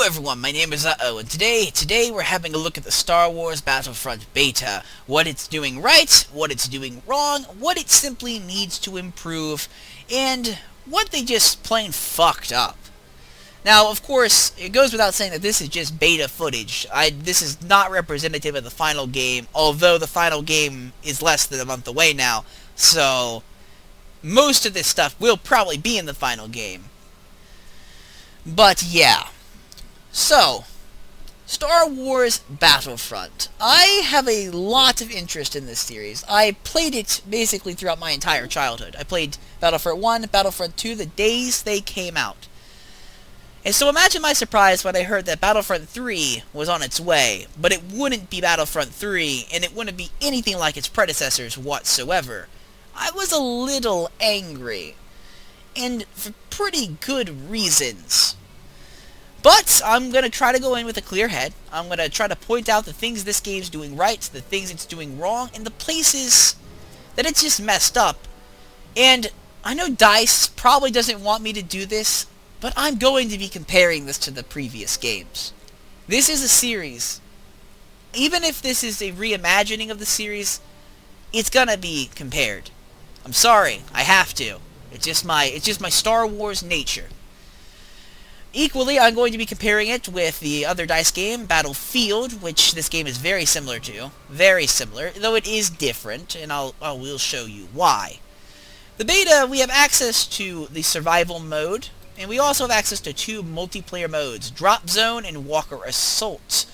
everyone, my name is and today we're having a look at the Star Wars Battlefront beta. What it's doing right, what it's doing wrong, what it simply needs to improve, and what they just plain fucked up. Now, of course, it goes without saying that this is just beta footage. This is not representative of the final game, although the final game is less than a month away now, so most of this stuff will probably be in the final game. But yeah. So, Star Wars Battlefront. I have a lot of interest in this series. I played it basically throughout my entire childhood. I played Battlefront 1, Battlefront 2, the days they came out. And so imagine my surprise when I heard that Battlefront 3 was on its way, but it wouldn't be Battlefront 3, and it wouldn't be anything like its predecessors whatsoever. I was a little angry, and for pretty good reasons. But I'm going to try to go in with a clear head. I'm going to try to point out the things this game's doing right, the things it's doing wrong, and the places that it's just messed up. And I know DICE probably doesn't want me to do this, but I'm going to be comparing this to the previous games. This is a series. Even if this is a reimagining of the series, it's going to be compared. I'm sorry, I have to. It's just my Star Wars nature. Equally, I'm going to be comparing it with the other DICE game, Battlefield, which this game is very similar to. Very similar, though it is different, and we'll show you why. The beta, we have access to the survival mode, and we also have access to two multiplayer modes, Drop Zone and Walker Assault.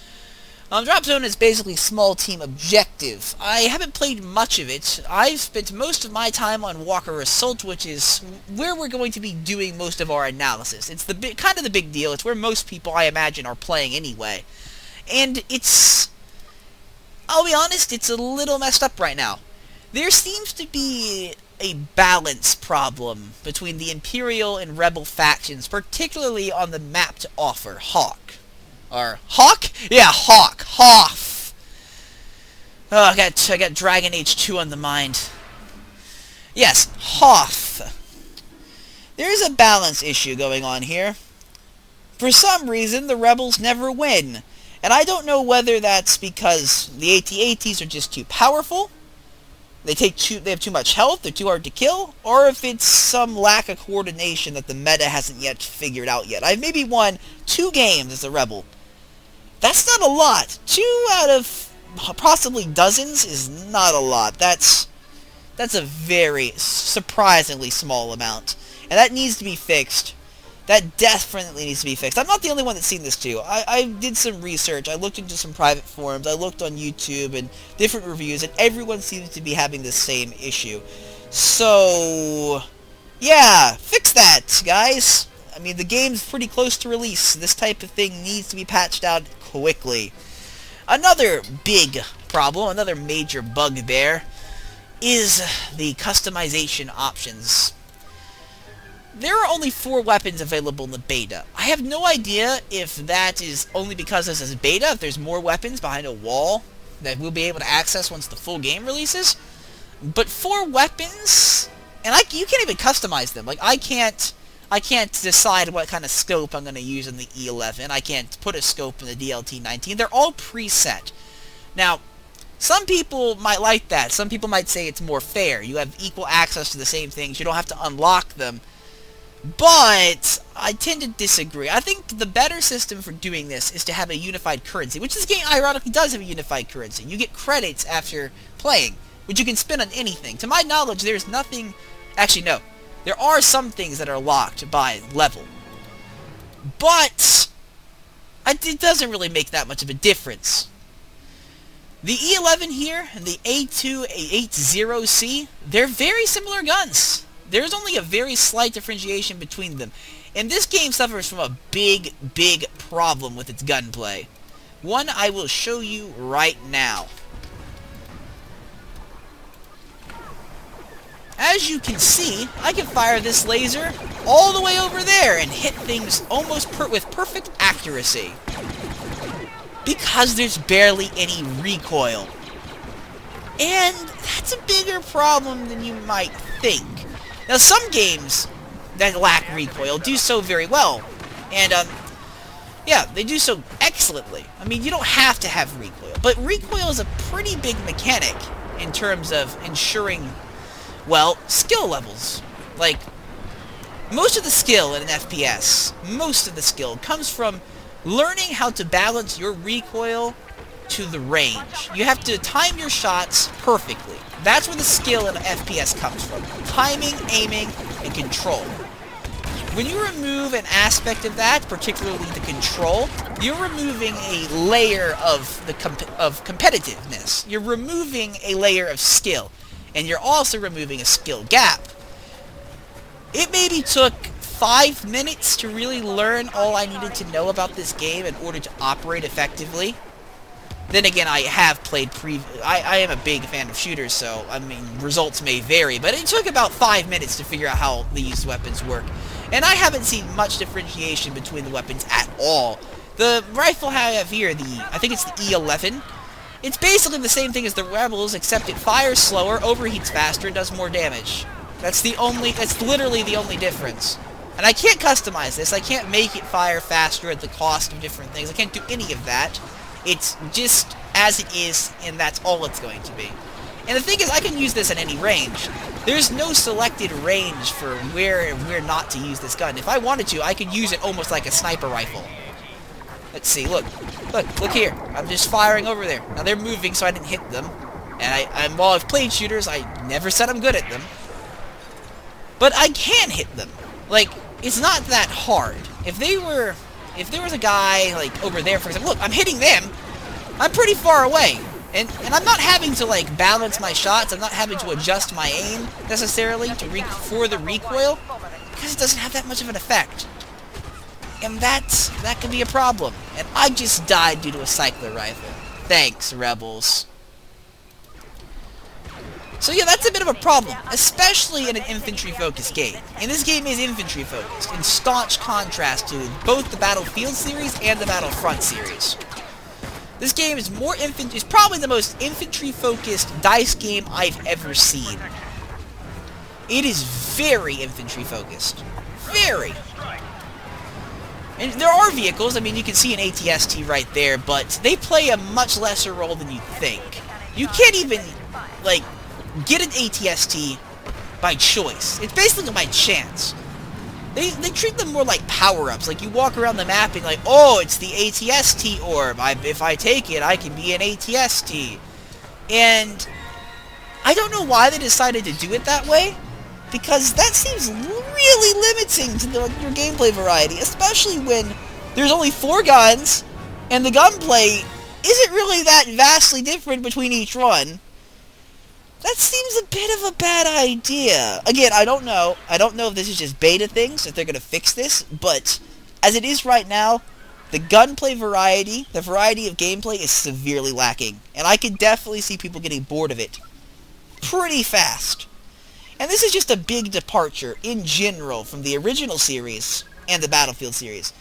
Drop Zone is basically small team objective. I haven't played much of it. I've spent most of my time on Walker Assault, which is where we're going to be doing most of our analysis. It's kind of the big deal. It's where most people, I imagine, are playing anyway. And I'll be honest, it's a little messed up right now. There seems to be a balance problem between the Imperial and Rebel factions, particularly on the map to offer, Hawk. Or Hawk? Yeah, Hawk. Hoth. Oh, I got Dragon Age 2 on the mind. Yes, Hoth. There is a balance issue going on here. For some reason, the Rebels never win. And I don't know whether that's because the AT-ATs are just too powerful, they have too much health, they're too hard to kill, or if it's some lack of coordination that the meta hasn't yet figured out yet. I've maybe won 2 games as a Rebel. That's not a lot. 2 out of possibly dozens is not a lot. That's a very surprisingly small amount. And that needs to be fixed. That definitely needs to be fixed. I'm not the only one that's seen this too. I did some research. I looked into some private forums. I looked on YouTube and different reviews, and everyone seems to be having the same issue. So, yeah, fix that, guys. I mean, the game's pretty close to release. This type of thing needs to be patched out quickly. Another big problem, another major bugbear, is the customization options. There are only 4 weapons available in the beta. I have no idea if that is only because this is beta, if there's more weapons behind a wall that we'll be able to access once the full game releases. But 4 weapons, and you can't even customize them. Like, I can't decide what kind of scope I'm going to use in the E11. I can't put a scope in the DLT-19. They're all preset. Now, some people might like that. Some people might say it's more fair. You have equal access to the same things. You don't have to unlock them. But I tend to disagree. I think the better system for doing this is to have a unified currency, which this game ironically does have a unified currency. You get credits after playing, which you can spend on anything. To my knowledge, there's nothing... Actually, no. There are some things that are locked by level. But it doesn't really make that much of a difference. The E11 here and the A280C, they're very similar guns. There's only a very slight differentiation between them. And this game suffers from a big, big problem with its gunplay. One I will show you right now. As you can see, I can fire this laser all the way over there and hit things almost with perfect accuracy. Because there's barely any recoil. And that's a bigger problem than you might think. Now, some games that lack recoil do so very well. And Yeah, they do so excellently. I mean, you don't have to have recoil, but recoil is a pretty big mechanic in terms of ensuring, well, skill levels. Like, most of the skill in an FPS, most of the skill comes from learning how to balance your recoil to the range. You have to time your shots perfectly. That's where the skill in an FPS comes from. Timing, aiming, and control. When you remove an aspect of that, particularly the control, you're removing a layer of the competitiveness. You're removing a layer of skill, and you're also removing a skill gap. It maybe took 5 minutes to really learn all I needed to know about this game in order to operate effectively. Then again, I have played I am a big fan of shooters, so, I mean, results may vary, but it took about 5 minutes to figure out how these weapons work. And I haven't seen much differentiation between the weapons at all. The rifle I have here, I think it's the E11, it's basically the same thing as the Rebels, except it fires slower, overheats faster, and does more damage. That's literally the only difference. And I can't customize this, I can't make it fire faster at the cost of different things, I can't do any of that. It's just as it is, and that's all it's going to be. And the thing is, I can use this at any range. There's no selected range for where and where not to use this gun. If I wanted to, I could use it almost like a sniper rifle. Let's see, look here. I'm just firing over there. Now they're moving, so I didn't hit them. And while I've played shooters, I never said I'm good at them. But I can hit them. Like, it's not that hard. If there was a guy, like, over there, for example, look, I'm hitting them. I'm pretty far away. And I'm not having to, like, balance my shots. I'm not having to adjust my aim, necessarily, for the recoil, because it doesn't have that much of an effect. And that can be a problem. And I just died due to a cycler rifle. Thanks, Rebels. So yeah, that's a bit of a problem, especially in an infantry-focused game. And this game is infantry-focused, in staunch contrast to both the Battlefield series and the Battlefront series. This game is probably the most infantry-focused DICE game I've ever seen. It is very infantry-focused. Very! And there are vehicles, I mean, you can see an ATST right there, but they play a much lesser role than you'd think. You can't even, like, get an ATST by choice. It's basically by chance. They treat them more like power-ups. Like, you walk around the map and like, oh, it's the ATST orb. If I take it, I can be an ATST. And I don't know why they decided to do it that way, because that seems really limiting to your gameplay variety, especially when there's only 4 guns, and the gunplay isn't really that vastly different between each one. That seems a bit of a bad idea. Again, I don't know. I don't know if this is just beta things, if they're going to fix this, but as it is right now, the gunplay variety, the variety of gameplay is severely lacking, and I can definitely see people getting bored of it pretty fast. And this is just a big departure, in general, from the original series and the Battlefield series.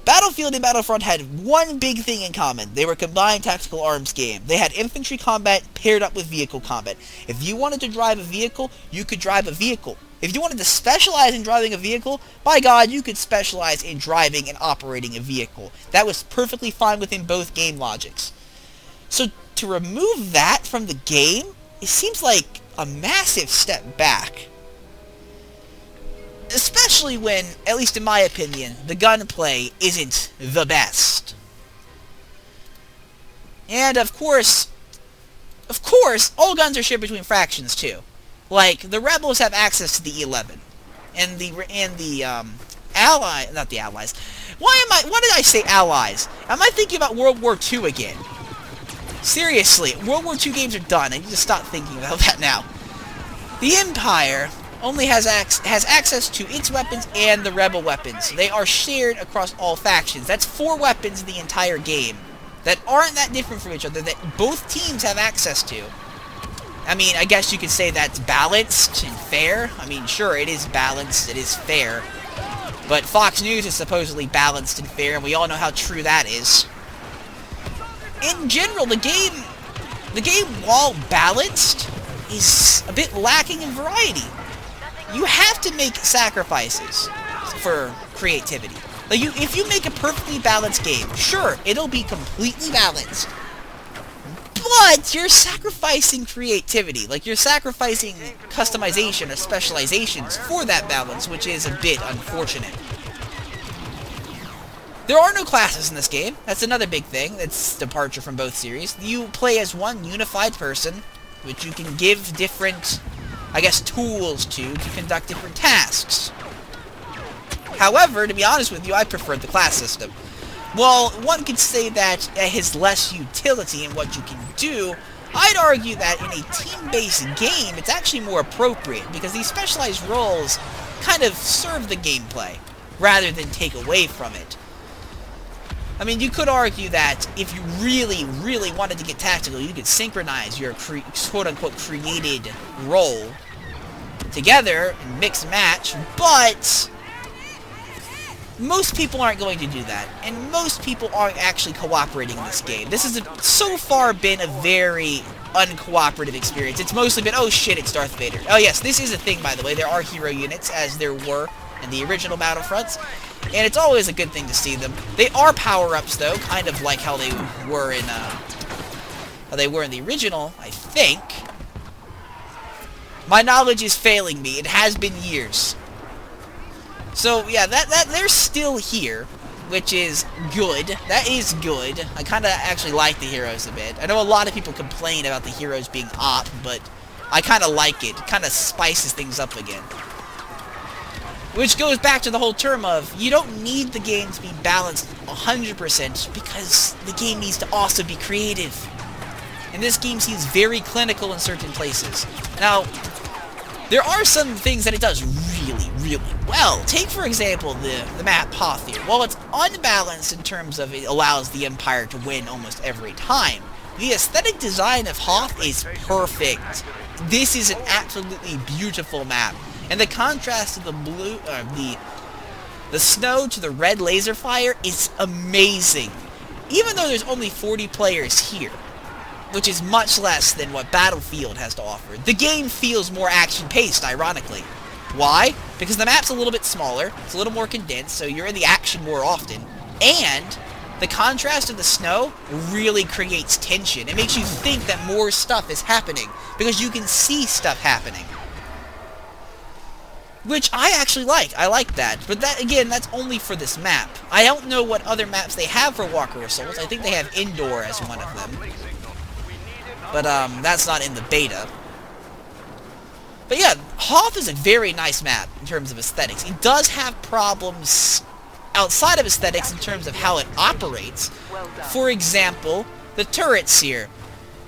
Battlefield and Battlefront had one big thing in common. They were a combined tactical arms game. They had infantry combat paired up with vehicle combat. If you wanted to drive a vehicle, you could drive a vehicle. If you wanted to specialize in driving a vehicle, by God, you could specialize in driving and operating a vehicle. That was perfectly fine within both game logics. So to remove that from the game, it seems like a massive step back. Especially when, at least in my opinion, the gunplay isn't the best. And of course, all guns are shared between factions too. Like, the Rebels have access to the E11. And the not the Allies. Why did I say Allies? Am I thinking about World War II again? Seriously, World War II games are done. I need to stop thinking about that now. The Empire only has access to its weapons and the Rebel weapons. They are shared across all factions. That's 4 weapons in the entire game that aren't that different from each other, that both teams have access to. I mean, I guess you could say that's balanced and fair. I mean, sure, it is balanced, it is fair. But Fox News is supposedly balanced and fair, and we all know how true that is. In general, the game, while balanced, is a bit lacking in variety. You have to make sacrifices for creativity. Like, if you make a perfectly balanced game, sure, it'll be completely balanced. But you're sacrificing creativity. Like, you're sacrificing customization or specializations for that balance, which is a bit unfortunate. There are no classes in this game. That's another big thing. That's departure from both series. You play as one unified person, which you can give different, I guess, tools to conduct different tasks. However, to be honest with you, I prefer the class system. While one could say that it has less utility in what you can do, I'd argue that in a team-based game, it's actually more appropriate, because these specialized roles kind of serve the gameplay, rather than take away from it. I mean, you could argue that if you really, really wanted to get tactical, you could synchronize your quote-unquote created role together and mix and match, but most people aren't going to do that, and most people aren't actually cooperating in this game. This has so far been a very uncooperative experience. It's mostly been, oh shit, it's Darth Vader. Oh yes, this is a thing, by the way. There are hero units, as there were in the original Battlefronts, and it's always a good thing to see them. They are power-ups, though, kind of like how they were in the original, I think. My knowledge is failing me. It has been years. So, yeah, they're still here, which is good. That is good. I kind of actually like the heroes a bit. I know a lot of people complain about the heroes being op, but I kind of like it. It kind of spices things up again. Which goes back to the whole term of, you don't need the game to be balanced 100% because the game needs to also be creative. And this game seems very clinical in certain places. Now, there are some things that it does really, really well. Take, for example, the map Hoth here. While it's unbalanced in terms of it allows the Empire to win almost every time, the aesthetic design of Hoth is perfect. This is an absolutely beautiful map. And the contrast of the blue, the snow to the red laser fire is amazing. Even though there's only 40 players here, which is much less than what Battlefield has to offer, the game feels more action-paced, ironically. Why? Because the map's a little bit smaller, it's a little more condensed, so you're in the action more often, and the contrast of the snow really creates tension. It makes you think that more stuff is happening, because you can see stuff happening. Which I actually like. I like that. But that, again, that's only for this map. I don't know what other maps they have for Walker of Souls. I think they have Indoor as one of them. But, that's not in the beta. But yeah, Hoth is a very nice map in terms of aesthetics. It does have problems outside of aesthetics in terms of how it operates. For example, the turrets here.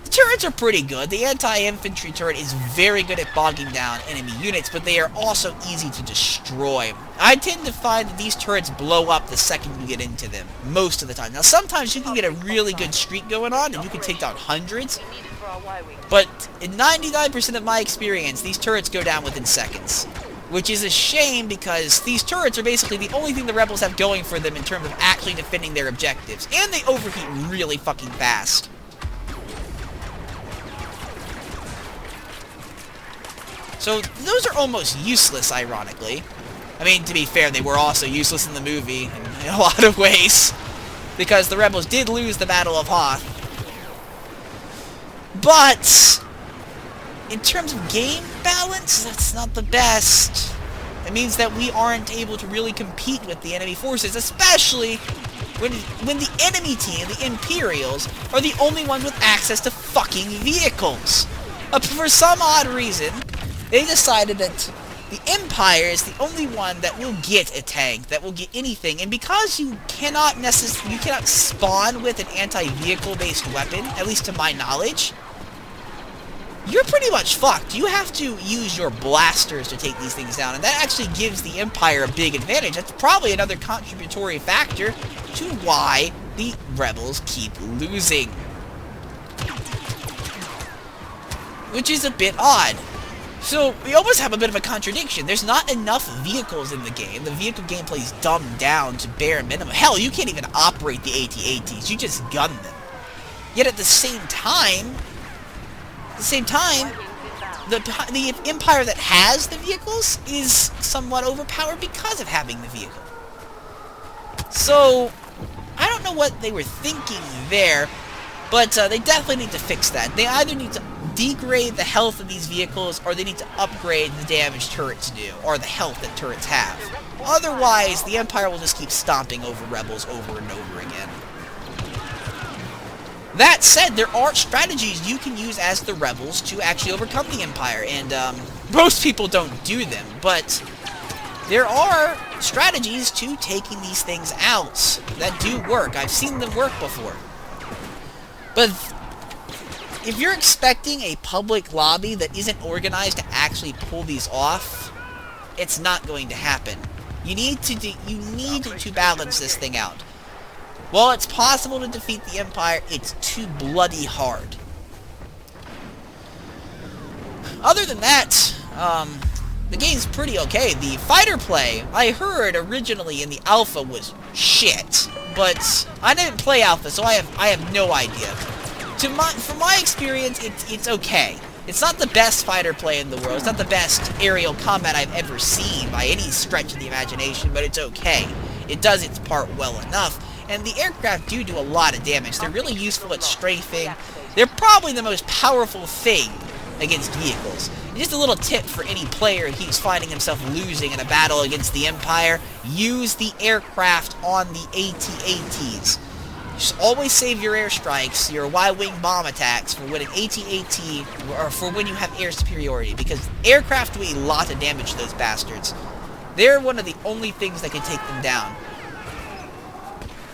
The turrets are pretty good. The anti-infantry turret is very good at bogging down enemy units, but they are also easy to destroy. I tend to find that these turrets blow up the second you get into them, most of the time. Now, sometimes you can get a really good streak going on, and you can take down hundreds, but in 99% of my experience, these turrets go down within seconds. Which is a shame, because these turrets are basically the only thing the rebels have going for them in terms of actually defending their objectives, and they overheat really fucking fast. So, those are almost useless, ironically. I mean, to be fair, they were also useless in the movie in a lot of ways, because the rebels did lose the Battle of Hoth. But in terms of game balance, that's not the best. It means that we aren't able to really compete with the enemy forces, especially when the enemy team, the Imperials, are the only ones with access to fucking vehicles. For some odd reason, they decided that the Empire is the only one that will get a tank, that will get anything, and because you cannot spawn with an anti-vehicle based weapon, at least to my knowledge, you're pretty much fucked. You have to use your blasters to take these things down, and that actually gives the Empire a big advantage. That's probably another contributory factor to why the rebels keep losing. Which is a bit odd. So, we almost have a bit of a contradiction. There's not enough vehicles in the game. The vehicle gameplay is dumbed down to bare minimum. Hell, you can't even operate the AT-ATs. You just gun them. Yet at the same time, the Empire that has the vehicles is somewhat overpowered because of having the vehicle. So, I don't know what they were thinking there, but they definitely need to fix that. They either need to degrade the health of these vehicles, or they need to upgrade the damage turrets do, or the health that turrets have. Otherwise, the Empire will just keep stomping over rebels over and over again. That said, there are strategies you can use as the rebels to actually overcome the Empire, and most people don't do them, but there are strategies to taking these things out that do work. I've seen them work before. But if you're expecting a public lobby that isn't organized to actually pull these off, it's not going to happen. You need to balance this thing out. While it's possible to defeat the Empire, it's too bloody hard. Other than that, the game's pretty okay. The fighter play, I heard originally in the alpha was shit, but I didn't play alpha, so I have no idea. From my experience, it's okay. It's not the best fighter play in the world. It's not the best aerial combat I've ever seen by any stretch of the imagination, but it's okay. It does its part well enough. And the aircraft do a lot of damage. They're really useful at strafing. They're probably the most powerful thing against vehicles. And just a little tip for any player who keeps finding himself losing in a battle against the Empire: use the aircraft on the AT-ATs. Just always save your airstrikes, your Y-wing bomb attacks, for when an AT-AT, or for when you have air superiority, because aircraft do a lot of damage to those bastards. They're one of the only things that can take them down.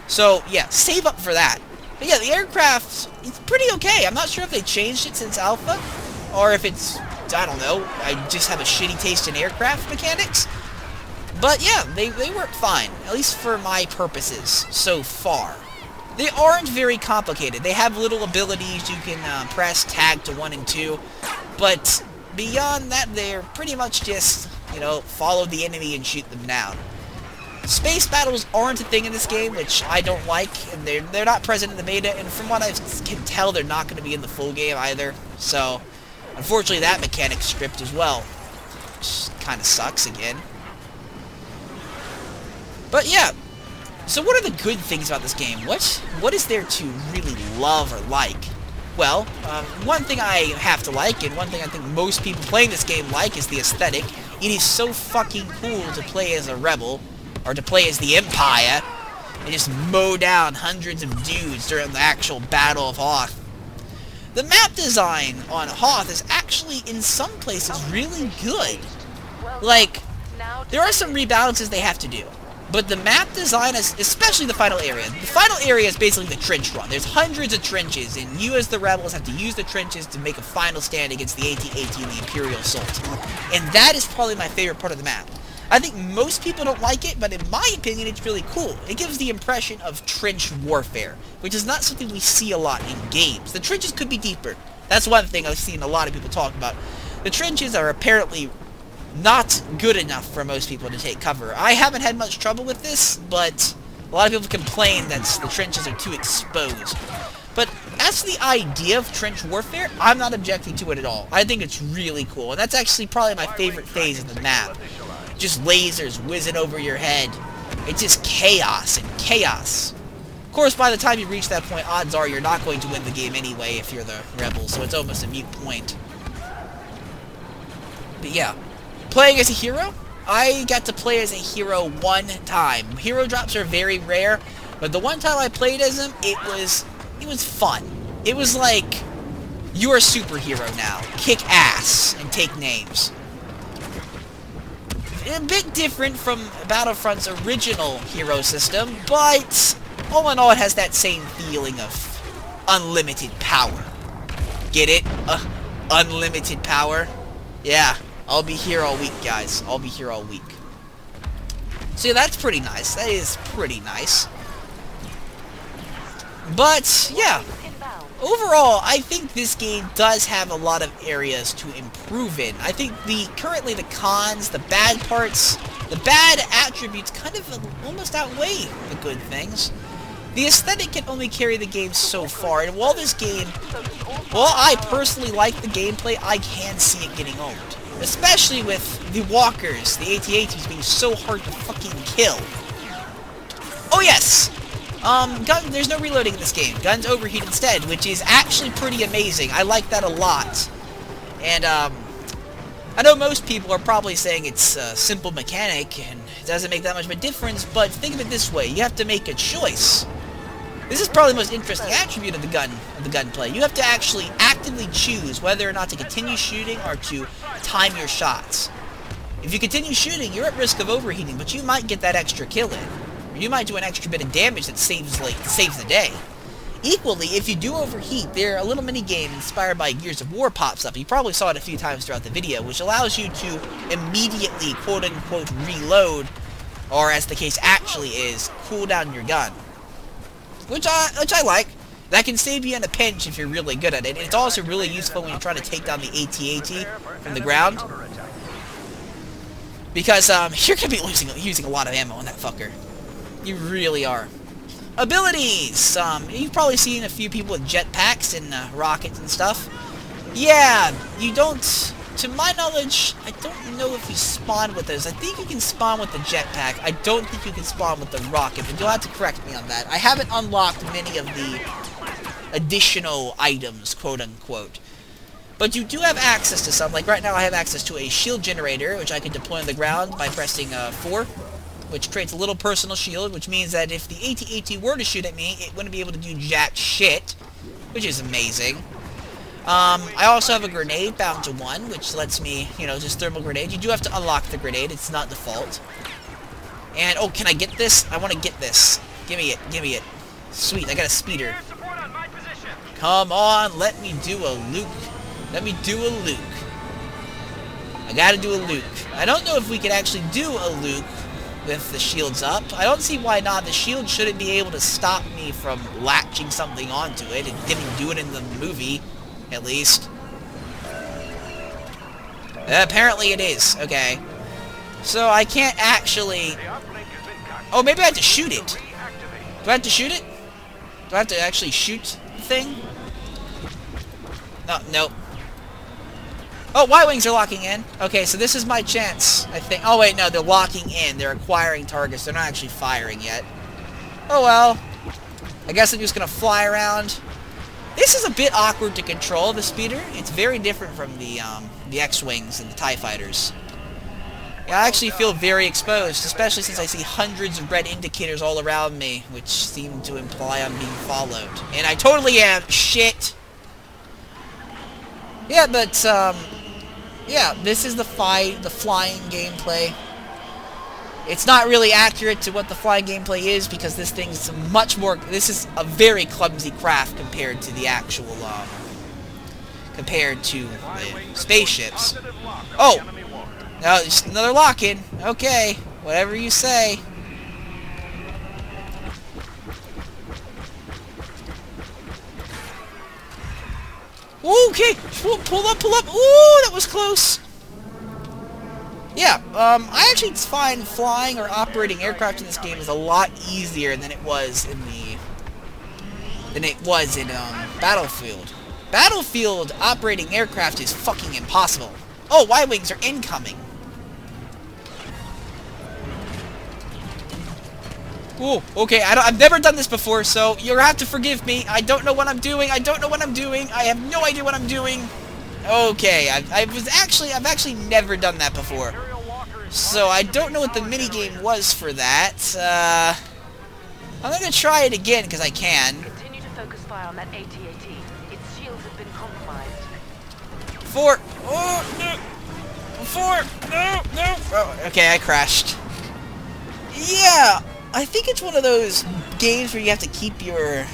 So, yeah, save up for that. But yeah, the aircraft, it's pretty okay. I'm not sure if they changed it since Alpha, or if it's, I don't know, I just have a shitty taste in aircraft mechanics. But yeah, they work fine, at least for my purposes, so far. They aren't very complicated. They have little abilities. You can press tag to 1 and 2, but beyond that, they're pretty much just, you know, follow the enemy and shoot them down. Space battles aren't a thing in this game, which I don't like, and they're not present in the beta, and from what I can tell, they're not going to be in the full game either. So, unfortunately, that mechanic's stripped as well, which kind of sucks again. But yeah, so what are the good things about this game? What is there to really love or like? Well, one thing I have to like, and one thing I think most people playing this game like, is the aesthetic. It is so fucking cool to play as a rebel, or to play as the Empire, and just mow down hundreds of dudes during the actual Battle of Hoth. The map design on Hoth is actually, in some places, really good. Like, there are some rebalances they have to do, but the map design is, especially the final area. The final area is basically the trench run. There's hundreds of trenches, and you as the rebels have to use the trenches to make a final stand against the AT-AT and the Imperial Assault. And that is probably my favorite part of the map. I think most people don't like it, but in my opinion, it's really cool. It gives the impression of trench warfare, which is not something we see a lot in games. The trenches could be deeper. That's one thing I've seen a lot of people talk about. The trenches are apparently not good enough for most people to take cover. I haven't had much trouble with this, but a lot of people complain that the trenches are too exposed. But as to the idea of trench warfare, I'm not objecting to it at all. I think it's really cool, and that's actually probably my favorite phase of the map. Just lasers whizzing over your head. It's just chaos and chaos. Of course, by the time you reach that point, odds are you're not going to win the game anyway if you're the rebel, so it's almost a moot point. But yeah, playing as a hero, I got to play as a hero one time. Hero drops are very rare, but the one time I played as him, it was fun. It was like, you're a superhero now. Kick ass and take names. A bit different from Battlefront's original hero system, but all in all, it has that same feeling of unlimited power. Get it? Unlimited power? Yeah, I'll be here all week, guys. I'll be here all week. So yeah, that's pretty nice. That is pretty nice. But, yeah. Overall, I think this game does have a lot of areas to improve in. I think currently the cons, the bad parts, the bad attributes kind of almost outweigh the good things. The aesthetic can only carry the game so far, and while I personally like the gameplay, I can see it getting old. Especially with the walkers, the AT-ATs being so hard to fucking kill. Oh yes! There's no reloading in this game. Guns overheat instead, which is actually pretty amazing. I like that a lot. And, I know most people are probably saying it's a simple mechanic, and it doesn't make that much of a difference, but think of it this way. You have to make a choice. This is probably the most interesting attribute of the gunplay. You have to actually actively choose whether or not to continue shooting or to time your shots. If you continue shooting, you're at risk of overheating, but you might get that extra kill in. Or you might do an extra bit of damage that saves the day. Equally, if you do overheat, there a little mini-game inspired by Gears of War pops up. You probably saw it a few times throughout the video, which allows you to immediately, quote-unquote, reload, or as the case actually is, cool down your gun. Which I like. That can save you in a pinch if you're really good at it. And it's also really useful when you're trying to take down the AT-AT from the ground. Because, you're going to be using a lot of ammo on that fucker. You really are. Abilities! You've probably seen a few people with jetpacks and rockets and stuff. Yeah, you don't... To my knowledge, I don't know if you spawn with those. I think you can spawn with the jetpack. I don't think you can spawn with the rocket, but you'll have to correct me on that. I haven't unlocked many of the additional items, quote-unquote. But you do have access to some. Like right now I have access to a shield generator, which I can deploy on the ground by pressing 4. Which creates a little personal shield, which means that if the AT-AT were to shoot at me, it wouldn't be able to do jack shit, which is amazing. I also have a grenade bound to 1, which lets me, just thermal grenade. You do have to unlock the grenade, it's not default. And, oh, can I get this? I want to get this. Give me it. Sweet, I got a speeder. Come on, let me do a Luke. I gotta do a Luke. I don't know if we could actually do a Luke with the shields up. I don't see why not. The shield shouldn't be able to stop me from latching something onto it. It didn't do it in the movie, at least. Apparently it is. Okay. So I can't actually... Oh, maybe I have to shoot it. Do I have to shoot it? Do I have to actually shoot the thing? No, nope. Oh, Y-Wings are locking in. Okay, so this is my chance, I think. Oh, wait, no, they're locking in. They're acquiring targets. They're not actually firing yet. Oh, well. I guess I'm just going to fly around. This is a bit awkward to control, the speeder. It's very different from the X-Wings and the TIE Fighters. Yeah, I actually feel very exposed, especially since I see hundreds of red indicators all around me, which seem to imply I'm being followed. And I totally am. Shit. Yeah, but, yeah, this is the flying gameplay. It's not really accurate to what the flying gameplay is because this thing's much more... This is a very clumsy craft compared to the actual, compared to the spaceships. Oh! No, just another lock-in. Okay, whatever you say. Okay, pull up. Ooh, that was close. Yeah, I actually find flying or operating aircraft in this game is a lot easier than it was in Battlefield. Battlefield operating aircraft is fucking impossible. Oh, Y-Wings are incoming. Ooh, okay, I've never done this before, so you'll have to forgive me. I don't know what I'm doing. I have no idea what I'm doing. Okay, I've actually never done that before. So I don't know what the minigame was for that. I'm gonna try it again because I can. Continue to focus fire on that AT-AT. Its shields have been compromised. 4. Oh, no. 4. No. Oh, okay, I crashed. Yeah. I think it's one of those games where you have to keep your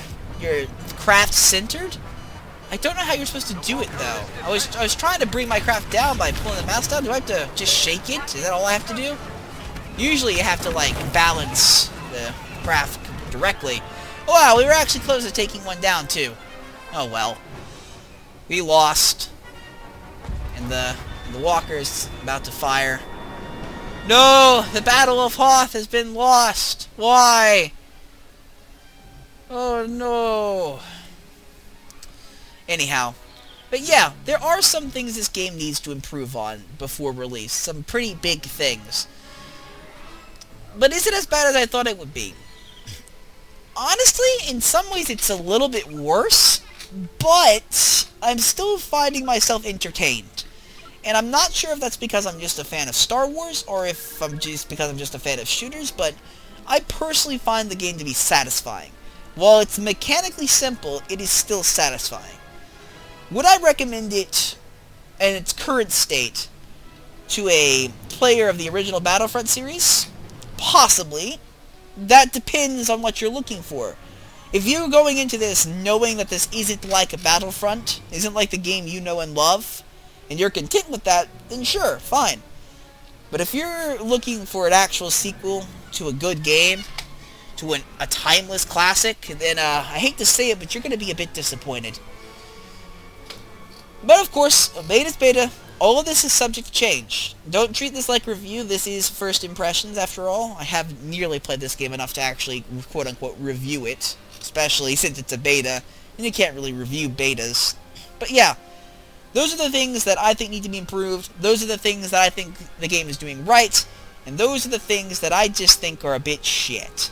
craft centered. I don't know how you're supposed to do it though. I was trying to bring my craft down by pulling the mouse down. Do I have to just shake it? Is that all I have to do? Usually you have to like balance the craft directly. Oh, wow, we were actually close to taking one down too. Oh well. We lost. And the walker's about to fire. No! The Battle of Hoth has been lost! Why? Oh no. Anyhow. But yeah, there are some things this game needs to improve on before release. Some pretty big things. But is it as bad as I thought it would be? honestly, in some ways it's a little bit worse, but I'm still finding myself entertained. And I'm not sure if that's because I'm just a fan of Star Wars, or if I'm just because I'm just a fan of shooters, but I personally find the game to be satisfying. While it's mechanically simple, it is still satisfying. Would I recommend it in its current state to a player of the original Battlefront series? Possibly. That depends on what you're looking for. If you're going into this knowing that this isn't like a Battlefront, isn't like the game you know and love, and you're content with that, then sure, fine. But if you're looking for an actual sequel to a good game, to a timeless classic, then I hate to say it, but you're going to be a bit disappointed. But of course, beta's beta. All of this is subject to change. Don't treat this like review. This is first impressions, after all. I have nearly played this game enough to actually, quote-unquote, review it. Especially since it's a beta, and you can't really review betas. But yeah, those are the things that I think need to be improved. Those are the things that I think the game is doing right. And those are the things that I just think are a bit shit.